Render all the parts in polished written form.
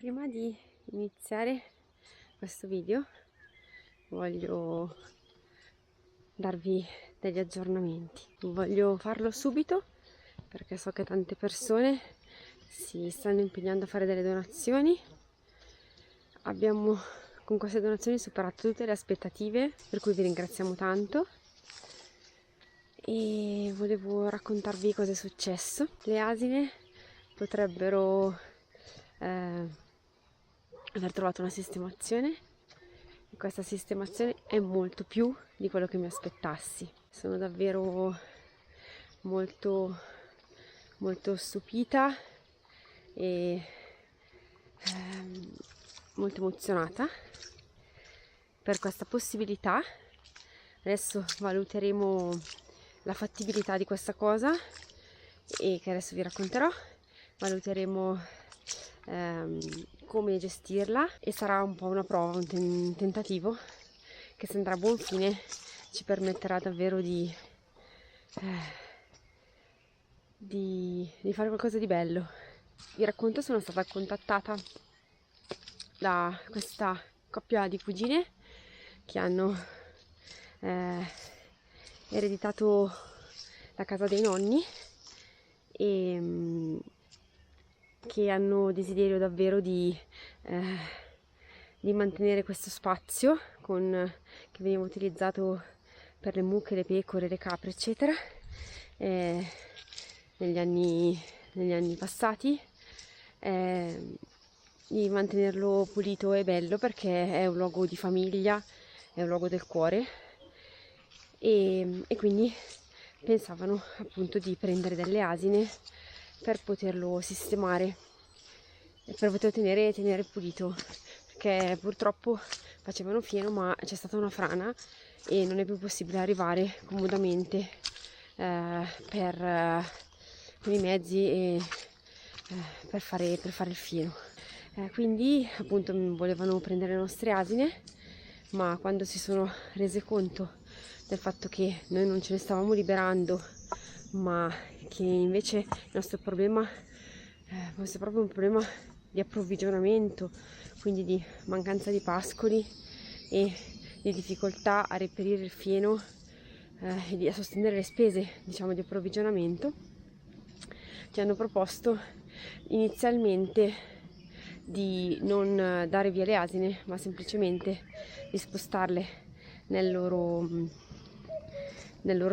Prima di iniziare questo video voglio darvi degli aggiornamenti. Voglio farlo subito perché so che tante persone si stanno impegnando a fare delle donazioni. Abbiamo con queste donazioni superato tutte le aspettative, per cui vi ringraziamo tanto. E volevo raccontarvi cosa è successo. Le asine potrebbero aver trovato una sistemazione e questa sistemazione è molto più di quello che mi aspettassi. Sono davvero molto stupita e molto emozionata per questa possibilità. Adesso valuteremo la fattibilità di questa cosa e che adesso vi racconterò. Valuteremo come gestirla e sarà un po' una prova, un tentativo che, se andrà a buon fine, ci permetterà davvero di fare qualcosa di bello. Vi racconto, sono stata contattata da questa coppia di cugine che hanno ereditato la casa dei nonni e che hanno desiderio davvero di mantenere questo spazio che veniva utilizzato per le mucche, le pecore, le capre, eccetera, negli anni passati, di mantenerlo pulito e bello perché è un luogo di famiglia, è un luogo del cuore e quindi pensavano appunto di prendere delle asine per poterlo sistemare e per poter tenere pulito, perché purtroppo facevano fieno, ma c'è stata una frana e non è più possibile arrivare comodamente con i mezzi e per fare il fieno. Quindi appunto volevano prendere le nostre asine, ma quando si sono rese conto del fatto che noi non ce ne stavamo liberando, ma che invece il nostro problema fosse proprio un problema di approvvigionamento, quindi di mancanza di pascoli e di difficoltà a reperire il fieno e a sostenere le spese, diciamo, di approvvigionamento, ci hanno proposto inizialmente di non dare via le asine, ma semplicemente di spostarle nel loro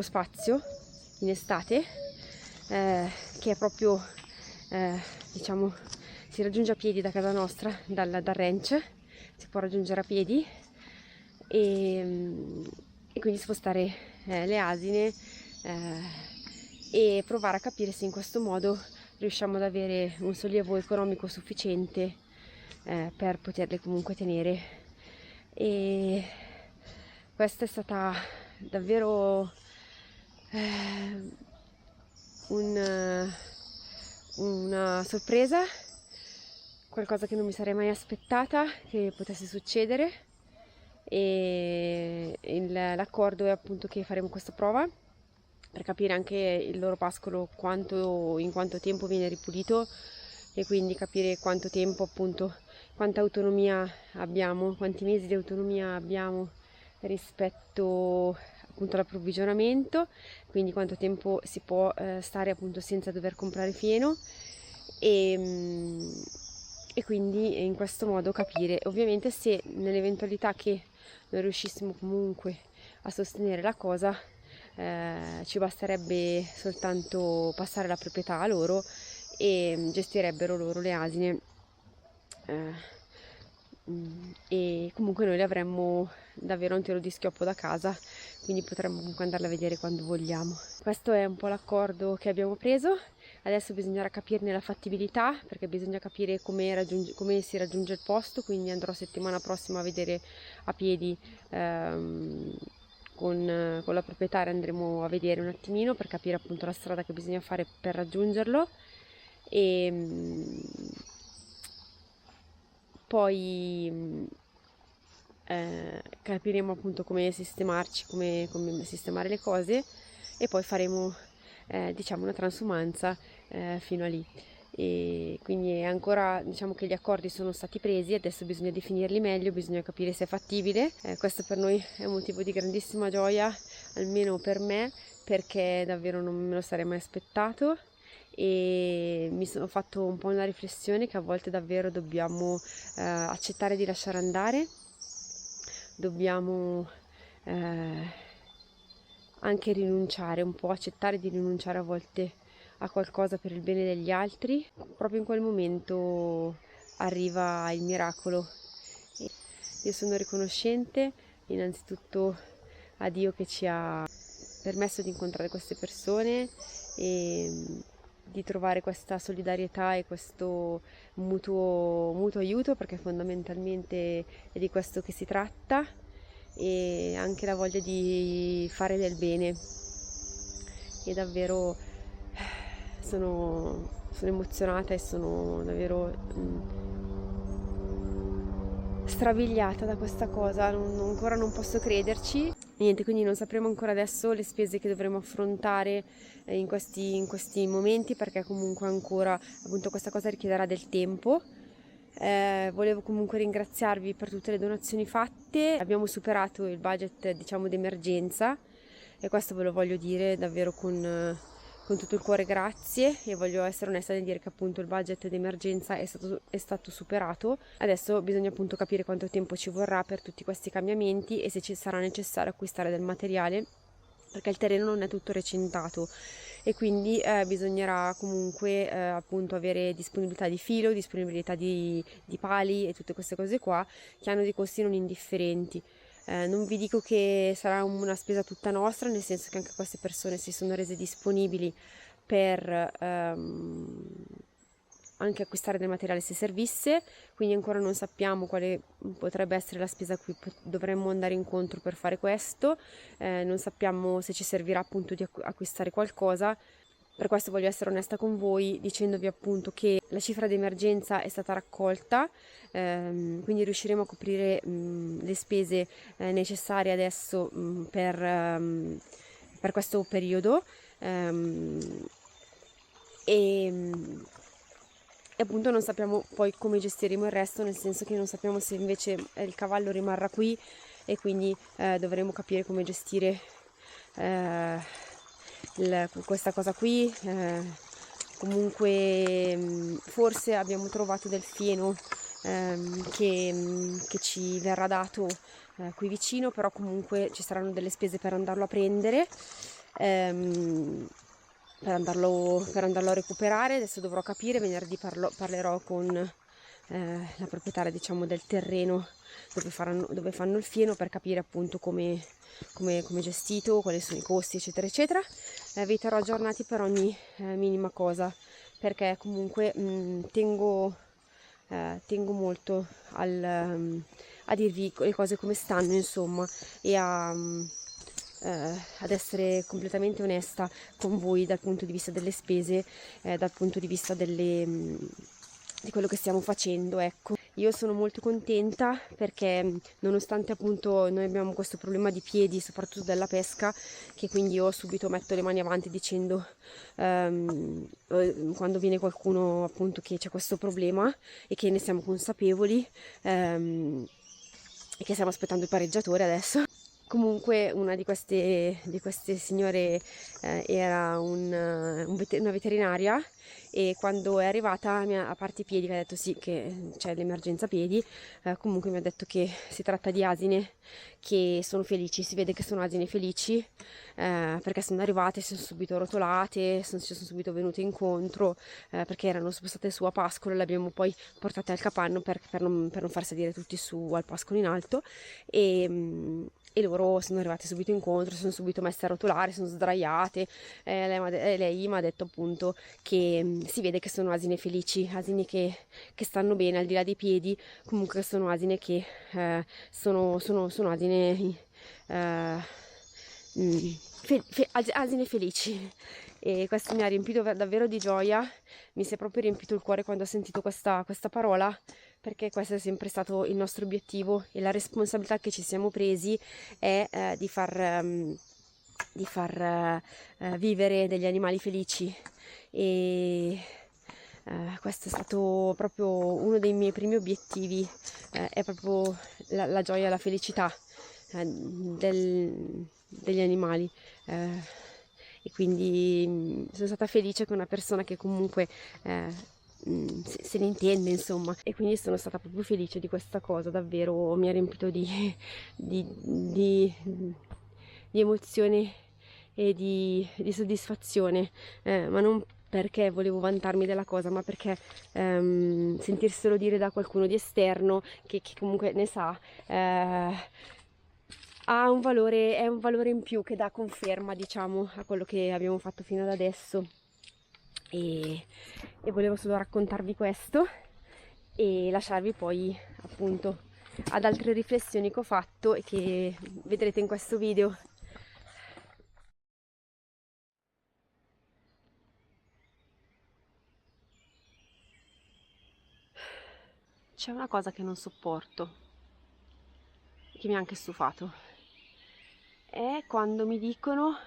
spazio in estate, che è proprio diciamo, si raggiunge a piedi da casa nostra, dal ranch, si può raggiungere a piedi e quindi spostare le asine e provare a capire se in questo modo riusciamo ad avere un sollievo economico sufficiente per poterle comunque tenere. E questa è stata davvero una sorpresa, qualcosa che non mi sarei mai aspettata che potesse succedere, e l'accordo è appunto che faremo questa prova per capire anche il loro pascolo in quanto tempo viene ripulito e quindi capire quanto tempo, appunto, quanta autonomia abbiamo, quanti mesi di autonomia abbiamo rispetto appunto all'approvvigionamento, quindi quanto tempo si può stare appunto senza dover comprare fieno e quindi in questo modo capire ovviamente se nell'eventualità che non riuscissimo comunque a sostenere la cosa, ci basterebbe soltanto passare la proprietà a loro e gestirebbero loro le asine e comunque noi le avremmo davvero un tiro di schioppo da casa, quindi potremmo comunque andarla a vedere quando vogliamo. Questo è un po' l'accordo che abbiamo preso. Adesso bisognerà capirne la fattibilità, perché bisogna capire come si raggiunge il posto, quindi andrò settimana prossima a vedere a piedi con la proprietaria, andremo a vedere un attimino per capire appunto la strada che bisogna fare per raggiungerlo e poi capiremo appunto come sistemarci, come sistemare le cose e poi faremo diciamo una transumanza fino a lì. e quindi è ancora, diciamo che gli accordi sono stati presi, adesso bisogna definirli meglio, bisogna capire se è fattibile. Questo per noi è un motivo di grandissima gioia, almeno per me, perché davvero non me lo sarei mai aspettato, e mi sono fatto un po' una riflessione che a volte davvero dobbiamo accettare di lasciare andare, dobbiamo anche rinunciare un po', accettare di rinunciare a volte a qualcosa per il bene degli altri. Proprio in quel momento arriva il miracolo. E io sono riconoscente innanzitutto a Dio che ci ha permesso di incontrare queste persone e di trovare questa solidarietà e questo mutuo aiuto, perché fondamentalmente è di questo che si tratta, e anche la voglia di fare del bene. E davvero sono emozionata e sono davvero strabiliata da questa cosa, ancora non posso crederci. Niente, quindi non sapremo ancora adesso le spese che dovremo affrontare in questi momenti, perché comunque ancora appunto questa cosa richiederà del tempo. Volevo comunque ringraziarvi per tutte le donazioni fatte. Abbiamo superato il budget, diciamo, d'emergenza, e questo ve lo voglio dire davvero con tutto il cuore, grazie, e voglio essere onesta nel dire che appunto il budget d'emergenza è stato superato. Adesso bisogna appunto capire quanto tempo ci vorrà per tutti questi cambiamenti e se ci sarà necessario acquistare del materiale, perché il terreno non è tutto recintato e quindi bisognerà comunque appunto avere disponibilità di filo, disponibilità di pali e tutte queste cose qua, che hanno dei costi non indifferenti. Non vi dico che sarà una spesa tutta nostra, nel senso che anche queste persone si sono rese disponibili per anche acquistare del materiale se servisse, quindi ancora non sappiamo quale potrebbe essere la spesa a cui dovremmo andare incontro per fare questo, non sappiamo se ci servirà appunto di acquistare qualcosa. Per questo voglio essere onesta con voi dicendovi appunto che la cifra di emergenza è stata raccolta, quindi riusciremo a coprire le spese necessarie adesso per questo periodo, e appunto non sappiamo poi come gestiremo il resto, nel senso che non sappiamo se invece il cavallo rimarrà qui e quindi dovremo capire come gestire questa cosa qui. Comunque forse abbiamo trovato del fieno che ci verrà dato qui vicino, però comunque ci saranno delle spese per andarlo a prendere, per andarlo a recuperare. Adesso dovrò capire, venerdì parlerò con la proprietaria, diciamo, del terreno dove fanno il fieno, per capire appunto come è gestito, quali sono i costi, eccetera eccetera. Vi terrò aggiornati per ogni minima cosa, perché comunque tengo molto a dirvi le cose come stanno, insomma, e ad essere completamente onesta con voi dal punto di vista delle spese, dal punto di vista di quello che stiamo facendo, ecco. Io sono molto contenta perché nonostante appunto noi abbiamo questo problema di piedi, soprattutto della pesca, che quindi io subito metto le mani avanti dicendo quando viene qualcuno appunto che c'è questo problema e che ne siamo consapevoli, e che stiamo aspettando il pareggiatore adesso. Comunque una di queste signore era una veterinaria, e quando è arrivata, a parte i piedi, che ha detto sì che c'è l'emergenza piedi, comunque mi ha detto che si tratta di asine che sono felici, si vede che sono asine felici, perché sono arrivate, si sono subito rotolate, ci sono subito venute incontro, perché erano spostate su a pascolo, le abbiamo poi portate al capanno per non far salire tutti su al pascolo in alto, e loro sono arrivate subito incontro, sono subito messe a rotolare, sono sdraiate. Lei mi ha detto appunto che si vede che sono asine felici, asini che stanno bene al di là dei piedi, comunque sono asine che sono asine asine felici, e questo mi ha riempito davvero di gioia. Mi si è proprio riempito il cuore quando ho sentito questa parola, perché questo è sempre stato il nostro obiettivo, e la responsabilità che ci siamo presi è di far vivere degli animali felici, e Questo è stato proprio uno dei miei primi obiettivi, è proprio la gioia, la felicità degli animali. E quindi sono stata felice che una persona che comunque se ne intende, insomma, e quindi sono stata proprio felice di questa cosa, davvero mi ha riempito di, di, di emozione e di soddisfazione, ma non perché volevo vantarmi della cosa, ma perché sentirselo dire da qualcuno di esterno che comunque ne sa, è un valore in più che dà conferma, diciamo, a quello che abbiamo fatto fino ad adesso. E volevo solo raccontarvi questo e lasciarvi poi appunto ad altre riflessioni che ho fatto e che vedrete in questo video. C'è una cosa che non sopporto, che mi ha anche stufato, è quando mi dicono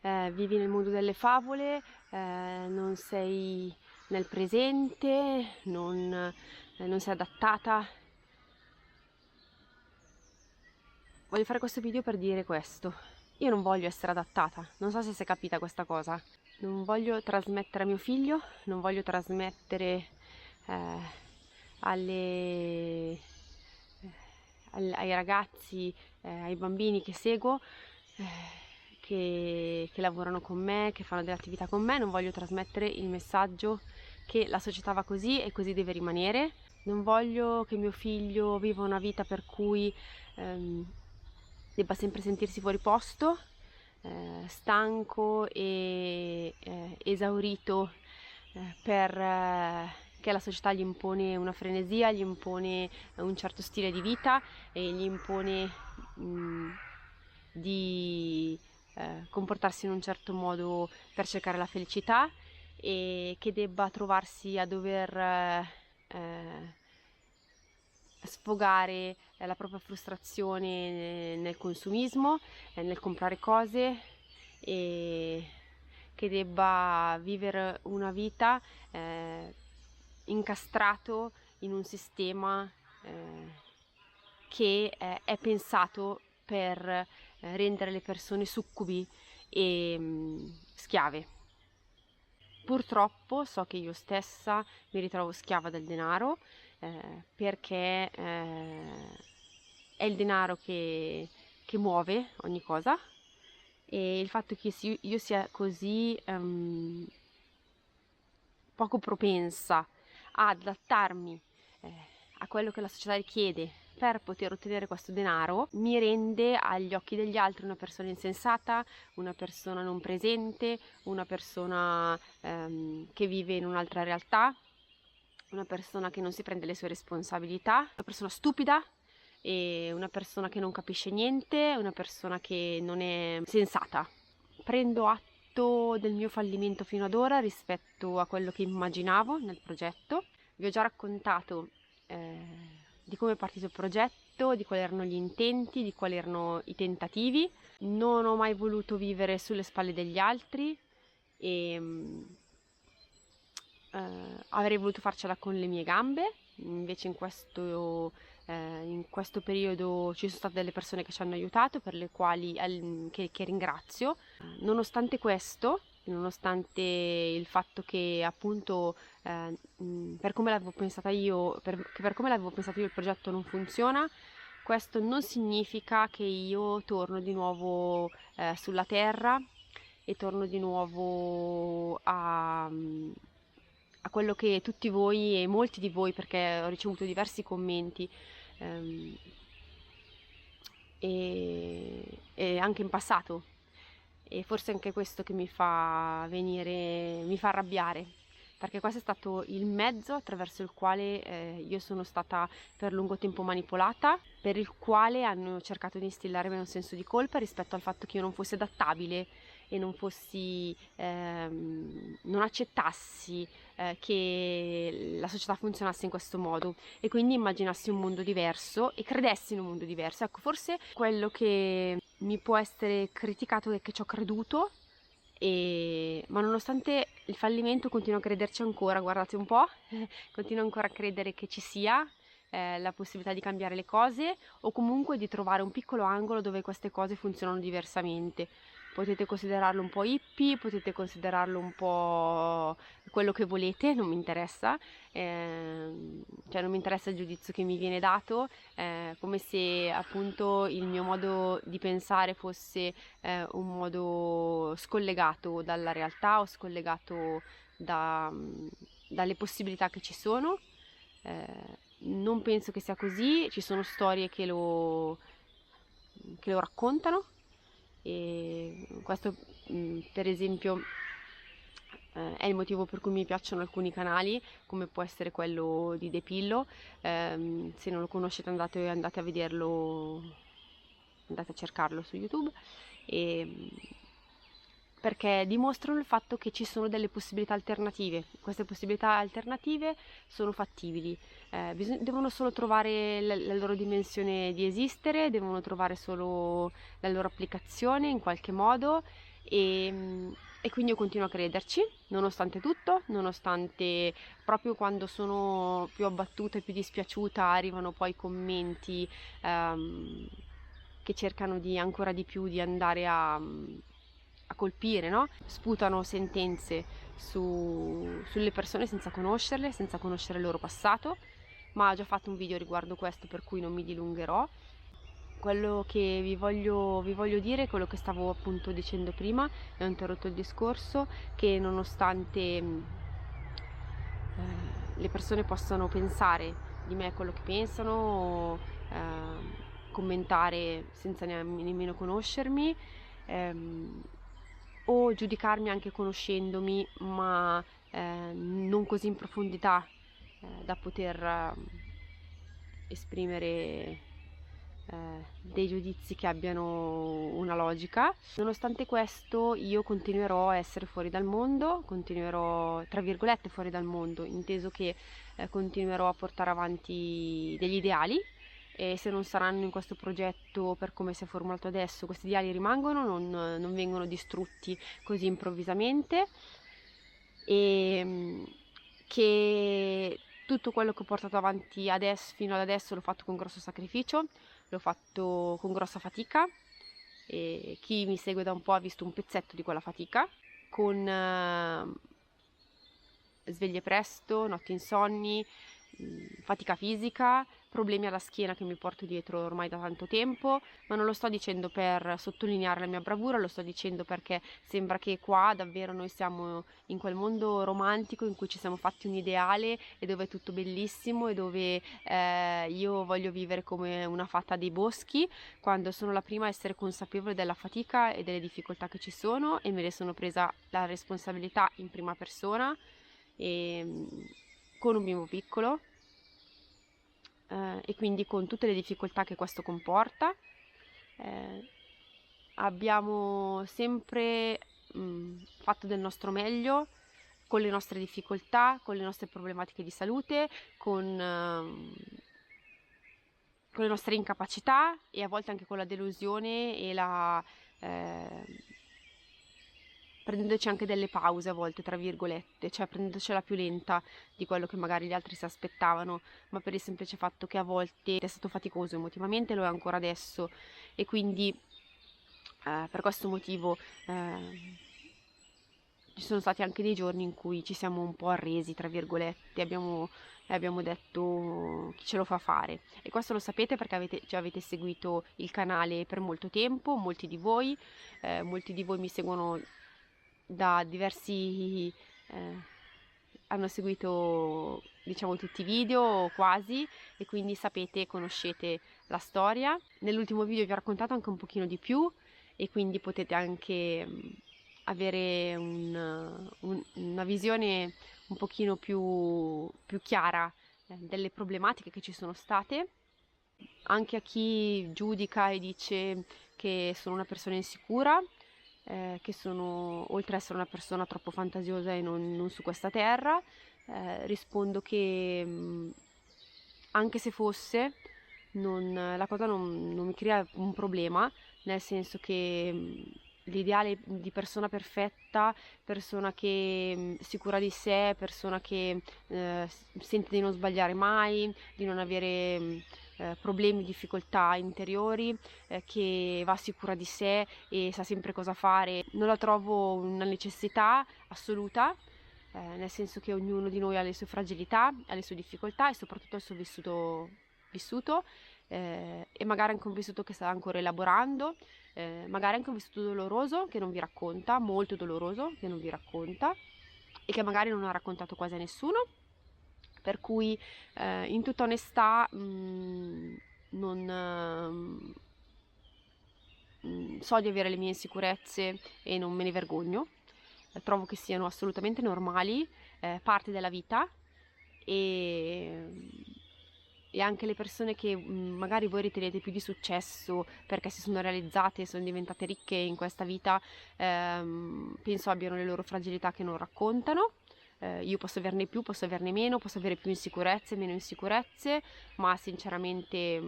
vivi nel mondo delle favole, non sei nel presente, non sei adattata. Voglio fare questo video per dire questo. Io non voglio essere adattata, non so se si è capita questa cosa. Non voglio trasmettere a mio figlio, non voglio trasmettere eh, alle, ai ragazzi, ai bambini che seguo, che lavorano con me, che fanno delle attività con me, non voglio trasmettere il messaggio che la società va così e così deve rimanere. Non voglio che mio figlio viva una vita per cui debba sempre sentirsi fuori posto, stanco e esaurito che la società gli impone una frenesia, gli impone un certo stile di vita e gli impone di comportarsi in un certo modo per cercare la felicità e che debba trovarsi a dover sfogare la propria frustrazione nel consumismo, nel comprare cose e che debba vivere una vita incastrato in un sistema che è pensato per rendere le persone succubi e schiave. Purtroppo so che io stessa mi ritrovo schiava del denaro perché è il denaro che muove ogni cosa e il fatto che io sia così poco propensa ad adattarmi a quello che la società richiede per poter ottenere questo denaro mi rende agli occhi degli altri una persona insensata, una persona non presente, una persona che vive in un'altra realtà, una persona che non si prende le sue responsabilità, una persona stupida e una persona che non capisce niente, una persona che non è sensata. Prendo atto del mio fallimento fino ad ora rispetto a quello che immaginavo nel progetto. Vi ho già raccontato di come è partito il progetto, di quali erano gli intenti, di quali erano i tentativi. Non ho mai voluto vivere sulle spalle degli altri e avrei voluto farcela con le mie gambe, invece in questo periodo ci sono state delle persone che ci hanno aiutato, per le quali che ringrazio. Nonostante questo, nonostante il fatto che appunto per come l'avevo pensata io, per come l'avevo pensato io il progetto non funziona, questo non significa che io torno di nuovo sulla terra e torno di nuovo a quello che tutti voi e molti di voi, perché ho ricevuto diversi commenti e anche in passato, e forse anche questo che mi fa arrabbiare, perché questo è stato il mezzo attraverso il quale io sono stata per lungo tempo manipolata, per il quale hanno cercato di instillarmi un senso di colpa rispetto al fatto che io non fossi adattabile e non accettassi che la società funzionasse in questo modo e quindi immaginassi un mondo diverso e credessi in un mondo diverso. Ecco, forse quello che mi può essere criticato è che ci ho creduto, ma nonostante il fallimento continuo a crederci ancora, guardate un po', continuo ancora a credere che ci sia la possibilità di cambiare le cose o comunque di trovare un piccolo angolo dove queste cose funzionano diversamente. Potete considerarlo un po' hippie, potete considerarlo un po' quello che volete, non mi interessa, cioè non mi interessa il giudizio che mi viene dato, come se appunto il mio modo di pensare fosse un modo scollegato dalla realtà o scollegato dalle possibilità che ci sono. Non penso che sia così, ci sono storie che lo raccontano e questo per esempio è il motivo per cui mi piacciono alcuni canali, come può essere quello di The Pillow. Se non lo conoscete andate a vederlo, andate a cercarlo su YouTube, perché dimostrano il fatto che ci sono delle possibilità alternative. Queste possibilità alternative sono fattibili, devono solo trovare la loro dimensione di esistere, devono trovare solo la loro applicazione in qualche modo e quindi io continuo a crederci, nonostante tutto, nonostante proprio quando sono più abbattuta e più dispiaciuta arrivano poi commenti che cercano di ancora di più di andare a colpire, no? Sputano sentenze sulle persone senza conoscerle, senza conoscere il loro passato, ma ho già fatto un video riguardo questo per cui non mi dilungherò. Quello che vi voglio dire, quello che stavo appunto dicendo prima, e ho interrotto il discorso, che nonostante le persone possano pensare di me quello che pensano, o, commentare senza nemmeno conoscermi, o giudicarmi anche conoscendomi, ma non così in profondità da poter esprimere dei giudizi che abbiano una logica. Nonostante questo io continuerò a essere fuori dal mondo, continuerò tra virgolette fuori dal mondo, inteso che continuerò a portare avanti degli ideali e se non saranno in questo progetto per come si è formulato adesso, questi ideali rimangono, non vengono distrutti così improvvisamente e che tutto quello che ho portato avanti adesso, fino ad adesso l'ho fatto con grosso sacrificio, l'ho fatto con grossa fatica e chi mi segue da un po' ha visto un pezzetto di quella fatica, con sveglie presto, notti insonni, fatica fisica, problemi alla schiena che mi porto dietro ormai da tanto tempo, ma non lo sto dicendo per sottolineare la mia bravura, lo sto dicendo perché sembra che qua davvero noi siamo in quel mondo romantico in cui ci siamo fatti un ideale e dove è tutto bellissimo e dove io voglio vivere come una fata dei boschi, quando sono la prima a essere consapevole della fatica e delle difficoltà che ci sono e me ne sono presa la responsabilità in prima persona e con un bimbo piccolo e quindi con tutte le difficoltà che questo comporta. Abbiamo sempre fatto del nostro meglio con le nostre difficoltà, con le nostre problematiche di salute, con le nostre incapacità e a volte anche con la delusione e prendendoci anche delle pause a volte, tra virgolette, cioè prendendocela più lenta di quello che magari gli altri si aspettavano, ma per il semplice fatto che a volte è stato faticoso emotivamente, lo è ancora adesso e quindi per questo motivo ci sono stati anche dei giorni in cui ci siamo un po' arresi, tra virgolette, abbiamo detto chi ce lo fa fare e questo lo sapete perché già avete seguito il canale per molto tempo, molti di voi mi seguono da diversi hanno seguito diciamo tutti i video o quasi e quindi sapete, conoscete la storia. Nell'ultimo video vi ho raccontato anche un pochino di più e quindi potete anche avere una visione un pochino più chiara delle problematiche che ci sono state. Anche a chi giudica e dice che sono una persona insicura, che sono, oltre ad essere una persona troppo fantasiosa e non su questa terra, rispondo che anche se fosse, la cosa non mi crea un problema, nel senso che l'ideale di persona perfetta, persona che sicura di sé, persona che sente di non sbagliare mai, di non avere problemi, difficoltà interiori, che va sicura di sé e sa sempre cosa fare. Non la trovo una necessità assoluta, nel senso che ognuno di noi ha le sue fragilità, ha le sue difficoltà e soprattutto il suo vissuto e magari anche un vissuto che sta ancora elaborando, magari anche un vissuto doloroso che non vi racconta, molto doloroso che non vi racconta e che magari non ha raccontato quasi a nessuno, per cui in tutta onestà so di avere le mie insicurezze e non me ne vergogno, trovo che siano assolutamente normali, parte della vita e anche le persone che magari voi ritenete più di successo perché si sono realizzate e sono diventate ricche in questa vita, penso abbiano le loro fragilità che non raccontano. Io posso averne più, posso averne meno, posso avere più insicurezze, meno insicurezze, ma sinceramente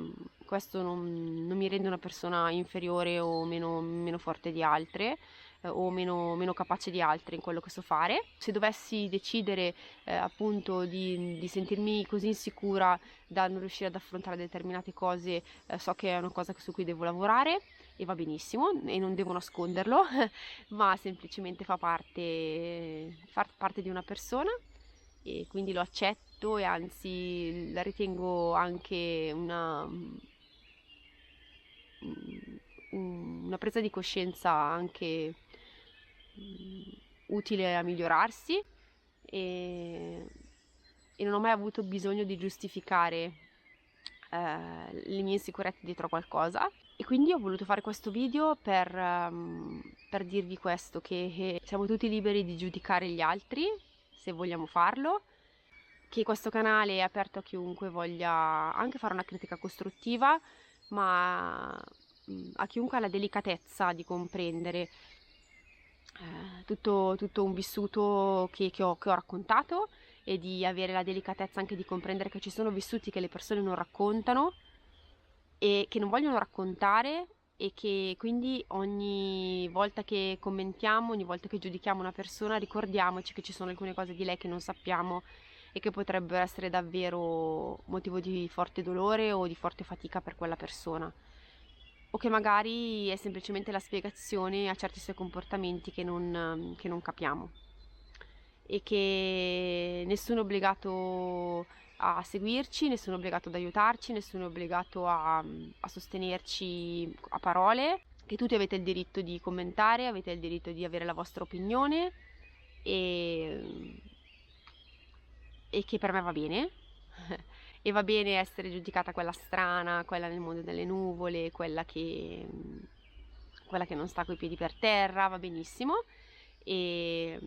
questo non mi rende una persona inferiore o meno forte di altre, o meno capace di altre in quello che so fare. Se dovessi decidere appunto di sentirmi così insicura da non riuscire ad affrontare determinate cose, so che è una cosa su cui devo lavorare e va benissimo e non devo nasconderlo, ma semplicemente fa parte di una persona e quindi lo accetto e anzi la ritengo anche una presa di coscienza anche utile a migliorarsi e non ho mai avuto bisogno di giustificare le mie insicurezze dietro a qualcosa e quindi ho voluto fare questo video per dirvi questo, che siamo tutti liberi di giudicare gli altri se vogliamo farlo, che questo canale è aperto a chiunque voglia anche fare una critica costruttiva, ma a chiunque ha la delicatezza di comprendere tutto un vissuto che ho raccontato e di avere la delicatezza anche di comprendere che ci sono vissuti che le persone non raccontano e che non vogliono raccontare e che quindi ogni volta che commentiamo, ogni volta che giudichiamo una persona, ricordiamoci che ci sono alcune cose di lei che non sappiamo e che potrebbero essere davvero motivo di forte dolore o di forte fatica per quella persona, o che magari è semplicemente la spiegazione a certi suoi comportamenti che non capiamo e che nessuno è obbligato a seguirci, nessuno è obbligato ad aiutarci, nessuno è obbligato a sostenerci a parole, che tutti avete il diritto di commentare, avete il diritto di avere la vostra opinione e che per me va bene e va bene essere giudicata quella strana, quella nel mondo delle nuvole, quella che non sta coi piedi per terra, va benissimo e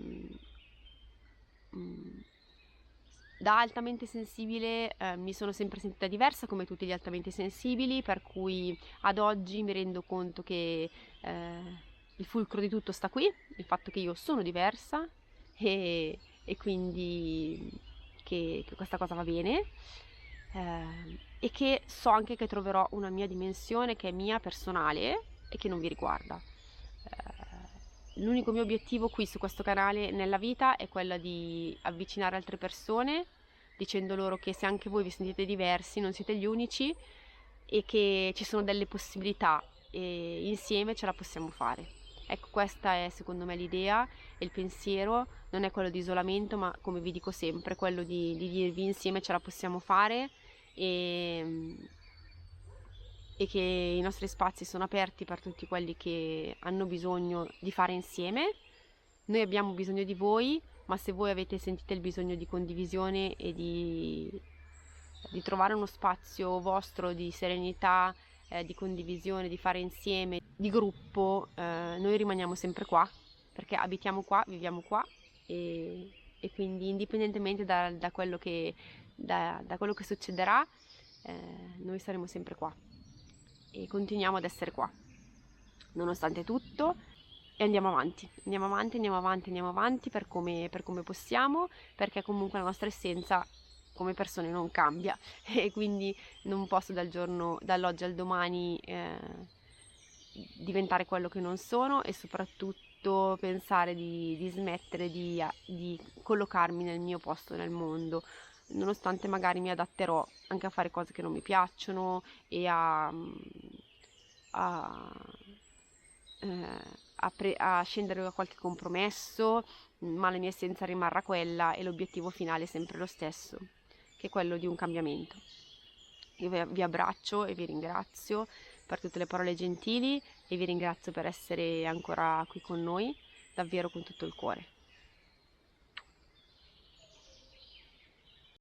da altamente sensibile mi sono sempre sentita diversa come tutti gli altamente sensibili, per cui ad oggi mi rendo conto che il fulcro di tutto sta qui, il fatto che io sono diversa e quindi che questa cosa va bene e che so anche che troverò una mia dimensione che è mia, personale e che non vi riguarda. L'unico mio obiettivo qui su questo canale nella vita è quello di avvicinare altre persone dicendo loro che se anche voi vi sentite diversi non siete gli unici e che ci sono delle possibilità e insieme ce la possiamo fare. Ecco, questa è secondo me l'idea e il pensiero, non è quello di isolamento, ma come vi dico sempre, quello di dirvi insieme ce la possiamo fare e che i nostri spazi sono aperti per tutti quelli che hanno bisogno di fare insieme. Noi abbiamo bisogno di voi, ma se voi sentite il bisogno di condivisione e di trovare uno spazio vostro di serenità, di condivisione, di fare insieme, di gruppo, noi rimaniamo sempre qua, perché abitiamo qua, viviamo qua e quindi indipendentemente da quello che succederà, noi saremo sempre qua e continuiamo ad essere qua nonostante tutto e andiamo avanti per come possiamo, perché comunque la nostra essenza come persone non cambia e quindi non posso dall'oggi al domani diventare quello che non sono, e soprattutto pensare di smettere di collocarmi nel mio posto nel mondo, nonostante magari mi adatterò anche a fare cose che non mi piacciono e a, a scendere a qualche compromesso, ma la mia essenza rimarrà quella e l'obiettivo finale è sempre lo stesso, che è quello di un cambiamento. Io vi abbraccio e vi ringrazio per tutte le parole gentili, e vi ringrazio per essere ancora qui con noi, davvero con tutto il cuore.